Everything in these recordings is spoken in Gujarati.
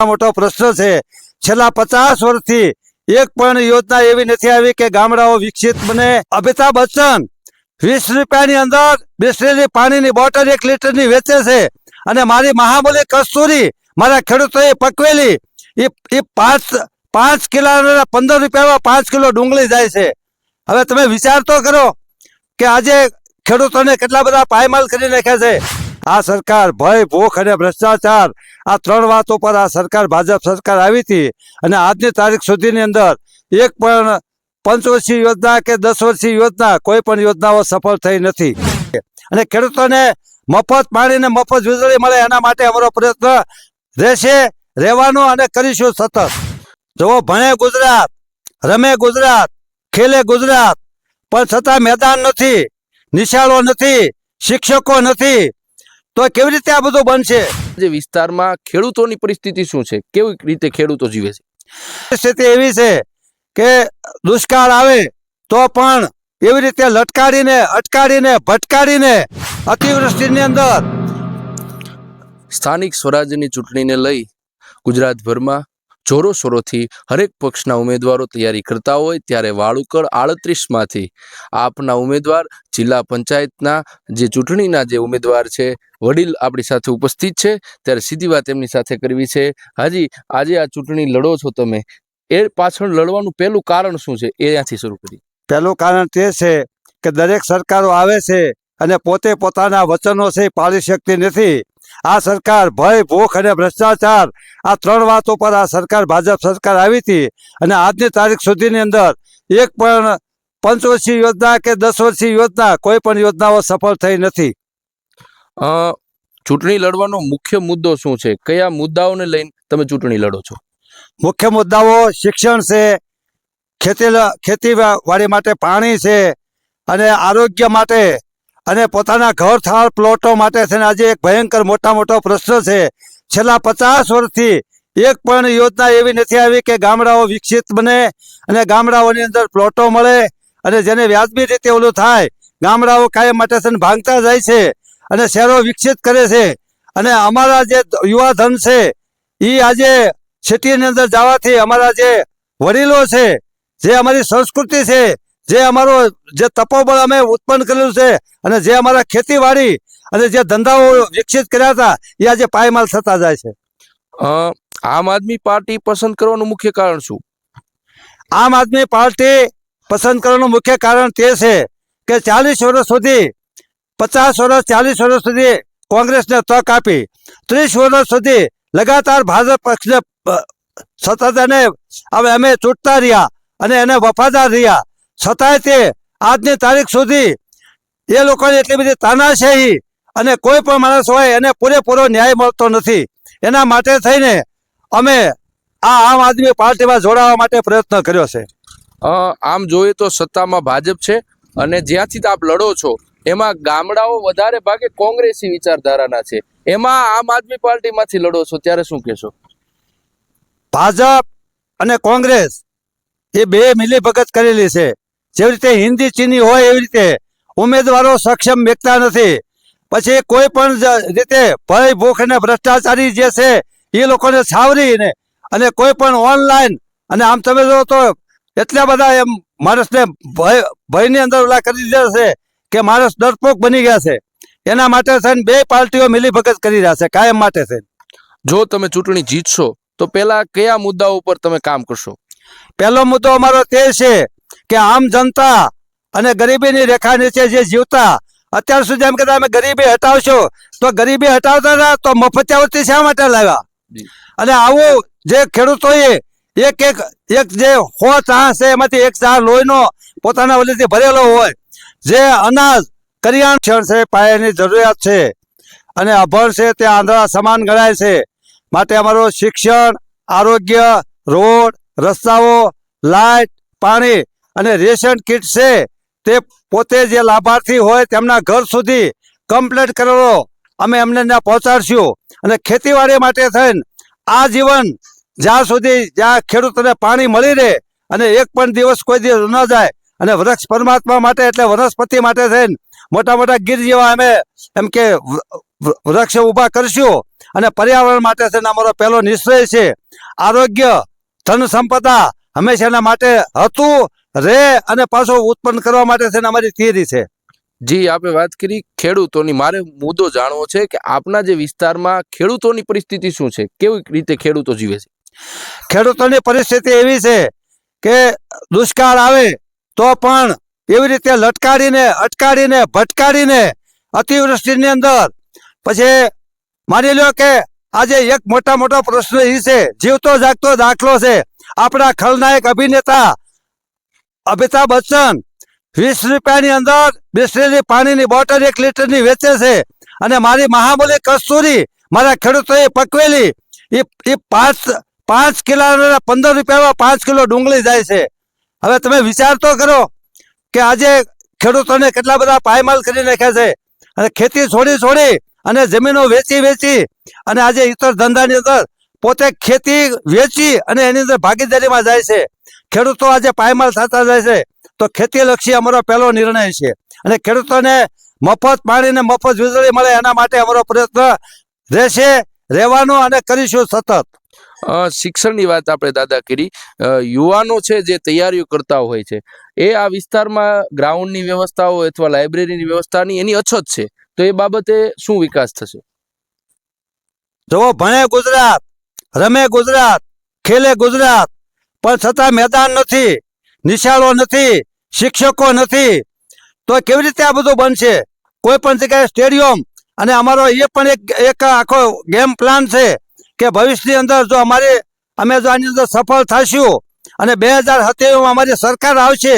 મોટો પ્રશ્ન છે। છેલ્લા 50 વર્ષથી એક પણ યોજના એવી નથી આવી કે ગામડાઓ વિકસિત બને। અમિતાભ બચ્ચન 20 રૂપિયાની અંદર બિસ્લેરી પાણીની બોટલ 1 લીટરની વેચે છે અને મારી મહામૂલી કસ્તુરી મારા ખેડૂતોએ પકવેલી એ 5 કિલોના 15 રૂપિયામાં 5 કિલો ડુંગળી જાય છે। હવે તમે વિચાર તો કરો કે આજે ખેડૂતોને કેટલા બધા પાયમાલ કરી નાખ્યા છે। આ સરકાર ભય, ભૂખ અને ભ્રષ્ટાચાર આ 3 વાતો પર આ સરકાર ભાજપ સરકાર આવી હતી અને આજની તારીખ સુધીની અંદર એક પણ 5 વર્ષીય યોજના કે 10 વર્ષીય યોજના કોઈ પણ યોજનાઓ સફળ થઈ નથી અને ખેડૂતોને મફત પાણી ને મફત વીજળી મળે એના માટે અમારો પ્રયત્ન રહેશે, રહેવાનો અને કરીશું સતત। જો ભણે ગુજરાત, રમે ગુજરાત, ખેલે ગુજરાત, પણ છતાં મેદાન નથી, નિશાળો નથી, શિક્ષકો નથી, તો કેવી રીતે આ બધું બનશે? જે વિસ્તારમાં ખેડૂતોની પરિસ્થિતિ શું છે, કેવી રીતે ખેડૂતો જીવે છે? પરિસ્થિતિ એવી છે કે દુષ્કાળ આવે તો પણ એવી રીતે લટકાડીને, અટકાડીને, ભટકાડીને અતિવૃષ્ટિની અંદર સ્થાનિક સ્વરાજ્યની ચૂંટણીને લઈ ગુજરાતભરમાં જોરોશોરોથી હરેક પક્ષના ઉમેદવારો તૈયારી કરતા હોય ત્યારે વાળુકડ 38માંથી આપના ઉમેદવાર જિલ્લા પંચાયતના જે ચૂંટણીના જે ઉમેદવાર છે વડીલ આપણી સાથે ઉપસ્થિત છે ત્યારે સીધી વાત એમની સાથે કરવી છે। હાજી, આજે આ ચૂંટણી લડો છો તમે, એ પાછળ લડવાનું પહેલું કારણ શું છે એ ત્યાંથી શરૂ કરી। પહેલું કારણ તે છે કે દરેક સરકારો આવે છે અને પોતે પોતાના વચનો છે પાળી શકતી નથી। આ સરકાર ભય, ભૂખ અને ભ્રષ્ટાચાર આ 3 વાતો પર આ સરકાર ભાજપ સરકાર આવી હતી અને આજની તારીખ સુધીની અંદર એક પણ 5 વર્ષીય યોજના કે 10 વર્ષીય યોજના કોઈ પણ યોજનાઓ સફળ થઈ નથી। ચૂંટણી લડવાનો મુખ્ય મુદ્દો શું છે? કયા મુદ્દાઓને લઈને તમે ચૂંટણી લડો છો? મુખ્ય મુદ્દાઓ શિક્ષણ છે, ખેતીવાડી માટે પાણી છે અને આરોગ્ય માટે અને પોતાના ઘર થાળ પ્લોટો માટે છે। આજે એક ભયંકર મોટો પ્રશ્ન છે। છેલ્લા 50 વર્ષથી એક પણ યોજના એવી નથી આવી કે ગામડાઓ વિકસિત બને અને ગામડાઓની અંદર પ્લોટો મળે અને જેને વ્યાજબી રીતે ઓલું થાય। ગામડાઓ કાયમ માટે છે ભાંગતા જાય છે અને શહેરો વિકસિત કરે છે અને અમારા જે યુવા ધન છે એ આજે સિટીની અંદર જવાથી અમારા જે વડીલો છે, જે અમારી સંસ્કૃતિ છે, જે અમારો જે તપોબળ અમે ઉત્પન્ન કરેલું છે અને જે અમારા ખેતીવાડી અને જે ધંધાઓ વિકસિત કર્યા હતા એ આજે પાયમાલ થતા જાય છે। આમ આદમી પાર્ટી પસંદ કરવાનું મુખ્ય કારણ શું? આમ આદમી પાર્ટી પસંદ કરવાનું મુખ્ય કારણ તે છે કે 40 વર્ષ સુધી 50 વર્ષ 40 વર્ષ સુધી કોંગ્રેસને તક આપી, 30 વર્ષ સુધી લગાતાર ભાજપ પક્ષને સતત અને હવે અમે ચૂંટતા રહ્યા અને એને વફાદાર રહ્યા, છતાંય તે આજની તારીખ સુધી એ લોકોને એટલી બધી તાનાશાહી અને કોઈ પણ માણસ હોય એને પૂરેપૂરો ન્યાય મળતો નથી। એના માટે થઈને અમે આ આમ આદમી પાર્ટીમાં જોડાવા માટે પ્રયત્ન કર્યો છે। આમ જોઈએ તો સત્તામાં ભાજપ છે અને જ્યાંથી આપ લડો છો એમાં ગામડાઓ વધારે ભાગે કોંગ્રેસી વિચારધારાના છે, એમાં આમ આદમી પાર્ટીમાંથી લડો છો ત્યારે શું કહેશો? ભાજપ અને કોંગ્રેસ એ બે મિલીભગત કરેલી છે। જેવી રીતે હિન્દી ચીની હોય એવી રીતે ઉમેદવારો સક્ષમ વ્યક્તા નથી। પછી કોઈ પણ રીતે ભય, ભૂખ અને ભ્રષ્ટાચારી જે છે એ લોકોને છાવરીને અને કોઈ પણ ઓનલાઈન અને આમ તમે જો તો એટલા બધા એમ માણસને ભયની અંદર ઓલા કરી દીધા છે કે માણસ ડરપોક બની ગયા છે। એના માટે થઈને બે પાર્ટીઓ મિલીભગત કરી રહ્યા છે કાયમ માટે થઈને। જો તમે ચૂંટણી જીતશો તો પેલા કયા મુદ્દાઓ ઉપર તમે કામ કરશો? પહેલો મુદ્દો અમારો તે છે કે આમ જનતા અને ગરીબીની રેખા નીચે જે જીવતા, અત્યાર સુધી એમ કહેતા અમે ગરીબી હટાવશો, તો ગરીબી હટાવતા હતા તો મફતિયાવતી શા માટે લાવ્યા? અને આવું જે ખેડૂતોએ એક જે 100 ચા છે એમાંથી 1 ચા લોહીનો પોતાના વલીથી ભરેલો હોય, જે અનાજ કરિયાણું છે પાયાની જરૂરિયાત છે અને અભણ છે તે આંધળા સમાન ગણાય છે। માટે અમારું શિક્ષણ, આરોગ્ય, રોડ, રસ્તાઓ, લાઇટ, પાણી અને રેશન કીટ છે તે પોતે જે લાભાર્થી હોય તેમના ઘર સુધી કમ્પ્લીટ કરેલો અમે એમને ત્યાં પહોંચાડશું। અને ખેતીવાડી માટે થઈને આ જીવન જ્યાં સુધી જ્યાં ખેડૂતોને પાણી મળી રહે અને એક પણ દિવસ કોઈ દિવસ ન જાય અને વૃક્ષ પરમાત્મા માટે એટલે વનસ્પતિ માટે થઈને મોટા મોટા ગીર જેવા અમે એમ કે વૃક્ષ ઊભા કરશું અને પર્યાવરણ માટે છે ને અમારો પહેલો નિશ્ચય છે. આરોગ્ય, ધન સંપદા હંમેશા એના માટે હતું, રે અને પાછો ઉત્પન્ન કરવા માટે છે ને અમારી થિયરી છે. જી, આપણે વાત કરી ખેડૂતોની. મારે મુદ્દો જાણવો છે કે આપના જે વિસ્તારમાં ખેડૂતોની પરિસ્થિતિ શું છે, કેવી રીતે ખેડૂતો જીવે છે? ખેડૂતોની પરિસ્થિતિ એવી છે કે દુષ્કાળ આવે તો પણ એવી રીતે લટકાડીને, અટકાડીને, ભટકાડીને અતિવૃષ્ટિની અંદર પછી માની લો કે આજે એક મોટો પ્રશ્ન એ છે, જીવતો જાગતો દાખલો છે. આપણા ખલનાયક અભિનેતા અમિતાભ બચ્ચન 20 રૂપિયાની અંદર બિસ્લેરી પાણીની બોટલ 1 લીટરની વેચે છે. અને મારી મહામૂલી કસ્તુરી મારા ખેડૂતોએ પકવેલી એ 5 કિલોના 15 રૂપિયામાં 5 કિલો ડુંગળી જાય છે. હવે તમે વિચાર તો કરો કે આજે ખેડૂતોને કેટલા બધા પાયમાલ કરી નાખ્યા છે, અને ખેતી છોડી અને જમીનો વેચી અને આજે ઇતર ધંધાની અંદર પોતે ખેતી વેચી અને એની અંદર ભાગીદારીમાં જાય છે. ખેડૂતો આજે પાયમાલ થતા જાય છે. તો ખેતીલક્ષી અમારો પહેલો નિર્ણય છે, અને ખેડૂતોને મફત પાણી ને મફત વીજળી મળે એના માટે અમારો પ્રયત્ન રહેશે, રહેવાનો અને કરીશું સતત. શિક્ષણની વાત આપણે દાદા કરી. યુવાનો છે જે તૈયારીઓ કરતા હોય છે, એ આ વિસ્તારમાં ગ્રાઉન્ડની વ્યવસ્થાઓ અથવા લાઇબ્રેરીની વ્યવસ્થાની એની અછત છે, તો એ બાબતે શું વિકાસ થશે? જો ભણે ગુજરાત, રમે ગુજરાત, ખેલે ગુજરાત, પણ છતાં મેદાન નથી, નિશાળો નથી, શિક્ષકો નથી, તો કેવી રીતે આ બધું બનશે? કોઈ પણ જગ્યાએ સ્ટેડિયમ, અને અમારો એ પણ એક આખો ગેમ પ્લાન છે કે ભવિષ્યની અંદર જો અમે જો આની અંદર સફળ થઈશું અને 2027 અમારી સરકાર આવશે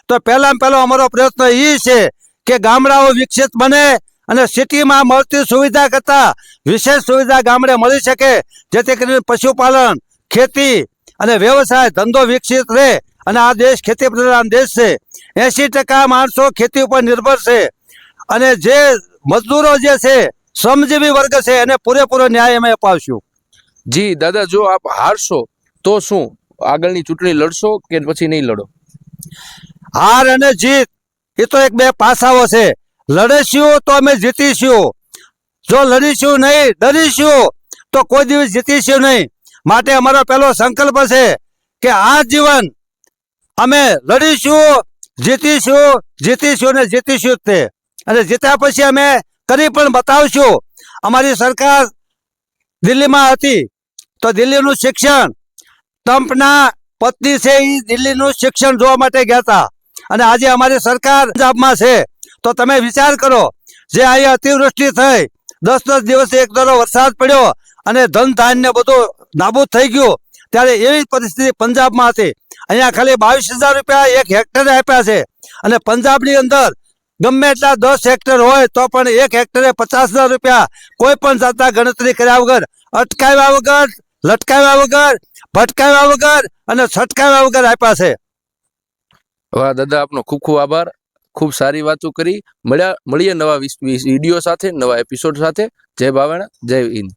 તો પહેલામાં પહેલો અમારો પ્રયત્ન એ છે કે ગામડાઓ વિકસિત બને અને સિટીમાં મળતી સુવિધા કરતાં વિશેષ સુવિધા ગામડે મળી શકે, જેથી કરીને પશુપાલન, ખેતી અને વ્યવસાય ધંધો વિકસિત રહે. અને આ દેશ ખેતી પ્રધાન દેશ છે. 80% માણસો ખેતી ઉપર નિર્ભર છે, અને જે મજદૂરો જે છે, શ્રમજીવી વર્ગ છે, એને પૂરેપૂરો ન્યાય અમે અપાવશું. જી દાદા, જો આપ હારશો તો શું આગળની ચૂંટણી લડશો કે પછી નહીં લડો? હાર અને જીત એ તો એક બે પાસાઓ છે. લડીશું તો અમે જીતીશું, જો લડીશું નહીં, ડરીશું તો કોઈ દિવસ જીતીશું નહીં. માટે અમારો પહેલો સંકલ્પ છે કે આ જીવન અમે લડીશું, જીતીશું ને જીતીશું જ તે. અને જીત્યા પછી અમે કરી પણ બતાવશું. અમારી સરકાર દિલ્હીમાં હતી તો દિલ્હીનું શિક્ષણ, ટ્રમ્પના પત્ની છે એ દિલ્હીનું શિક્ષણ જોવા માટે ગયા હતા, અને આજે અમારી સરકાર પંજાબમાં છે. તો તમે વિચાર કરો, જે અહીંયા અતિવૃષ્ટિ થઈ, 10 દિવસે એક ધારો વરસાદ પડ્યો અને ધન ધાન્ય બધું નાબૂદ થઈ ગયું, ત્યારે એવી પરિસ્થિતિ પંજાબમાં હતી. અહીંયા ખાલી 22,000 રૂપિયા 1 હેક્ટરે આપ્યા છે, અને પંજાબની અંદર ગમે એટલા 10 હેક્ટર હોય તો પણ 1 હેક્ટરે 50,000 રૂપિયા કોઈ પણ જાતના ગણતરી કર્યા વગર, અટકાવ્યા વગર, લટકાવ્યા વગર, ભટકાવ્યા વગર અને છટકાવ્યા વગર આપ્યા છે. વાહ દાદા, આપનો ખૂબ ખૂબ આભાર. ખૂબ સારી વાતો કરી. મળીએ નવા વિડીયો સાથે, નવા એપિસોડ સાથે. જય ભાવેણા, જય હિન્દ.